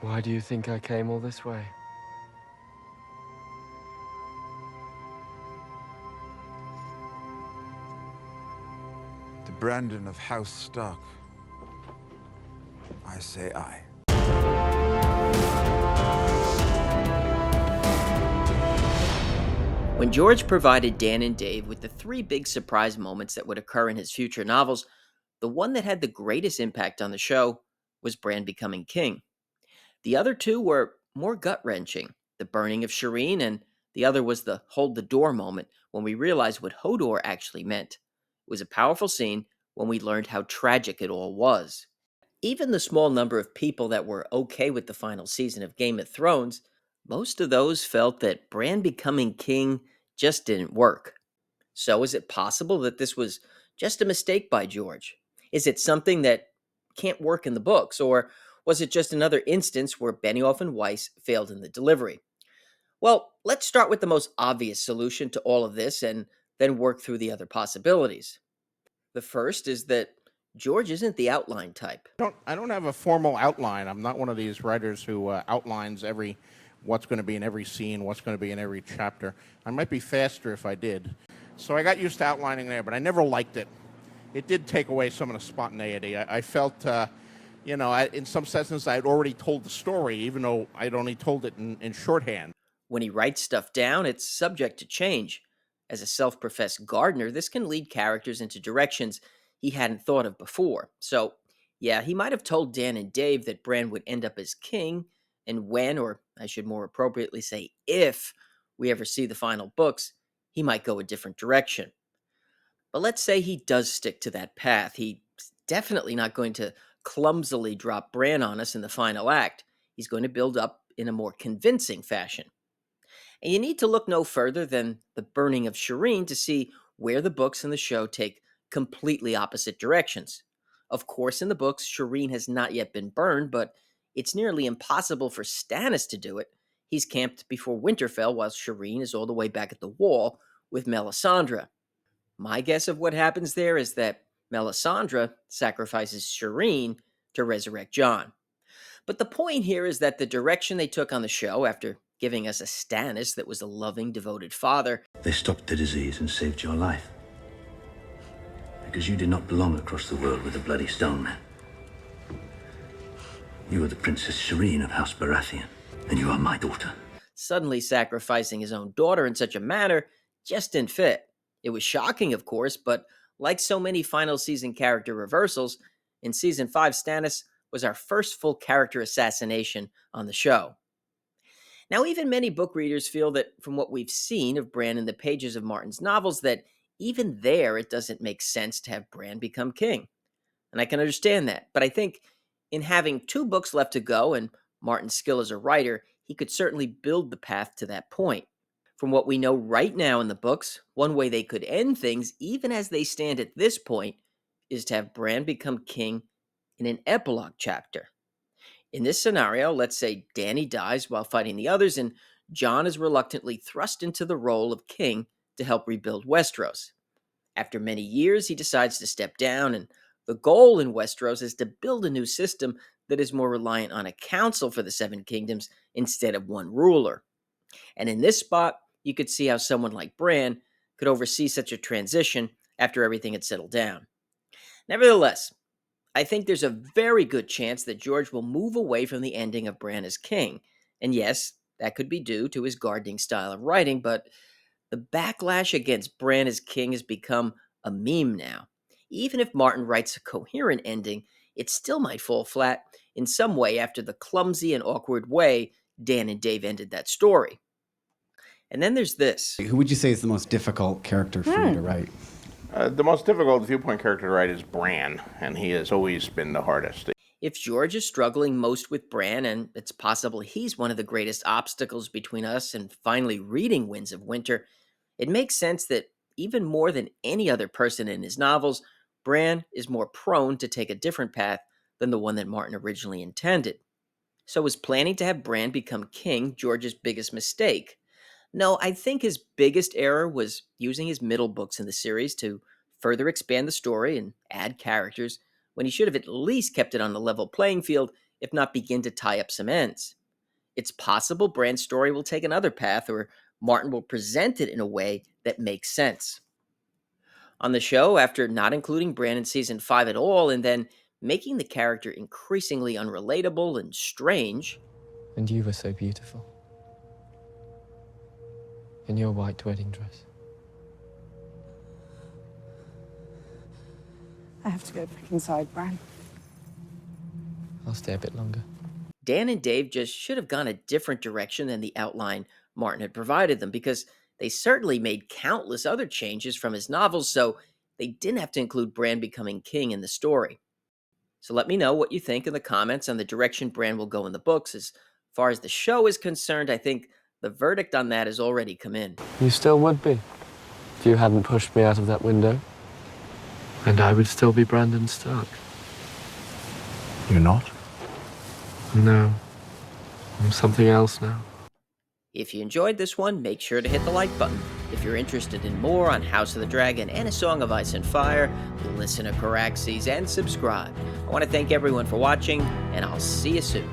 Why do you think I came all this way? To Brandon of House Stark, I say aye. When George provided Dan and Dave with the three big surprise moments that would occur in his future novels, the one that had the greatest impact on the show was Bran becoming king. The other two were more gut wrenching, the burning of Shireen, and the other was the hold the door moment when we realized what Hodor actually meant. It was a powerful scene when we learned how tragic it all was. Even the small number of people that were okay with the final season of Game of Thrones, most of those felt that Bran becoming king just didn't work. So, is it possible that this was just a mistake by George? Is it something that can't work in the books? Or was it just another instance where Benioff and Weiss failed in the delivery? Well, let's start with the most obvious solution to all of this and then work through the other possibilities. The first is that George isn't the outline type. I don't have a formal outline. I'm not one of these writers who outlines what's going to be in every scene, what's going to be in every chapter. I might be faster if I did. So I got used to outlining there, but I never liked it. It did take away some of the spontaneity. I felt, in some senses, I had already told the story, even though I'd only told it in shorthand. When he writes stuff down, it's subject to change. As a self professed gardener, this can lead characters into directions he hadn't thought of before. So, yeah, he might have told Dan and Dave that Bran would end up as king, and when, or I should more appropriately say, if we ever see the final books, he might go a different direction. But let's say he does stick to that path. He's definitely not going to clumsily drop Bran on us in the final act. He's going to build up in a more convincing fashion. And you need to look no further than the burning of Shireen to see where the books and the show take completely opposite directions. Of course, in the books, Shireen has not yet been burned, but it's nearly impossible for Stannis to do it. He's camped before Winterfell while Shireen is all the way back at the wall with Melisandre. My guess of what happens there is that Melisandre sacrifices Shireen to resurrect Jon. But the point here is that the direction they took on the show, after giving us a Stannis that was a loving, devoted father, They stopped the disease and saved your life. Because you did not belong across the world with the bloody stone man. You are the Princess Shireen of House Baratheon, and you are my daughter. suddenly sacrificing his own daughter in such a manner just didn't fit. It was shocking, of course, but like so many final season character reversals, in season 5, Stannis was our first full character assassination on the show. Now, even many book readers feel that from what we've seen of Bran in the pages of Martin's novels, that even there it doesn't make sense to have Bran become king. And I can understand that. But I think in having two books left to go and Martin's skill as a writer, he could certainly build the path to that point. From what we know right now in the books, one way they could end things, even as they stand at this point, is to have Bran become king in an epilogue chapter. In this scenario, let's say Dany dies while fighting the others, and Jon is reluctantly thrust into the role of king to help rebuild Westeros. After many years, he decides to step down, and the goal in Westeros is to build a new system that is more reliant on a council for the Seven Kingdoms instead of one ruler. And in this spot, you could see how someone like Bran could oversee such a transition after everything had settled down. Nevertheless, I think there's a very good chance that George will move away from the ending of Bran as king. And yes, that could be due to his gardening style of writing, but the backlash against Bran as king has become a meme now. Even if Martin writes a coherent ending, it still might fall flat in some way after the clumsy and awkward way Dan and Dave ended that story. And then there's this. Who would you say is the most difficult character for you to write? The most difficult viewpoint character to write is Bran, and he has always been the hardest. If George is struggling most with Bran, and it's possible he's one of the greatest obstacles between us and finally reading Winds of Winter, it makes sense that even more than any other person in his novels, Bran is more prone to take a different path than the one that Martin originally intended. So was planning to have Bran become king George's biggest mistake? No, I think his biggest error was using his middle books in the series to further expand the story and add characters when he should have at least kept it on the level playing field if not begin to tie up some ends. It's possible Bran's story will take another path, or Martin will present it in a way that makes sense. On the show, after not including Bran in season 5 at all, and then making the character increasingly unrelatable and strange. And you were so beautiful. In your white wedding dress. I have to go back inside, Bran. I'll stay a bit longer. Dan and Dave just should have gone a different direction than the outline Martin had provided them, because they certainly made countless other changes from his novels, so they didn't have to include Bran becoming king in the story. So let me know what you think in the comments on the direction Bran will go in the books. As far as the show is concerned, I think the verdict on that has already come in. You still would be, if you hadn't pushed me out of that window. And I would still be Brandon Stark. You're not? No. I'm something else now. If you enjoyed this one, make sure to hit the like button. If you're interested in more on House of the Dragon and A Song of Ice and Fire, listen to Caraxes and subscribe. I want to thank everyone for watching, and I'll see you soon.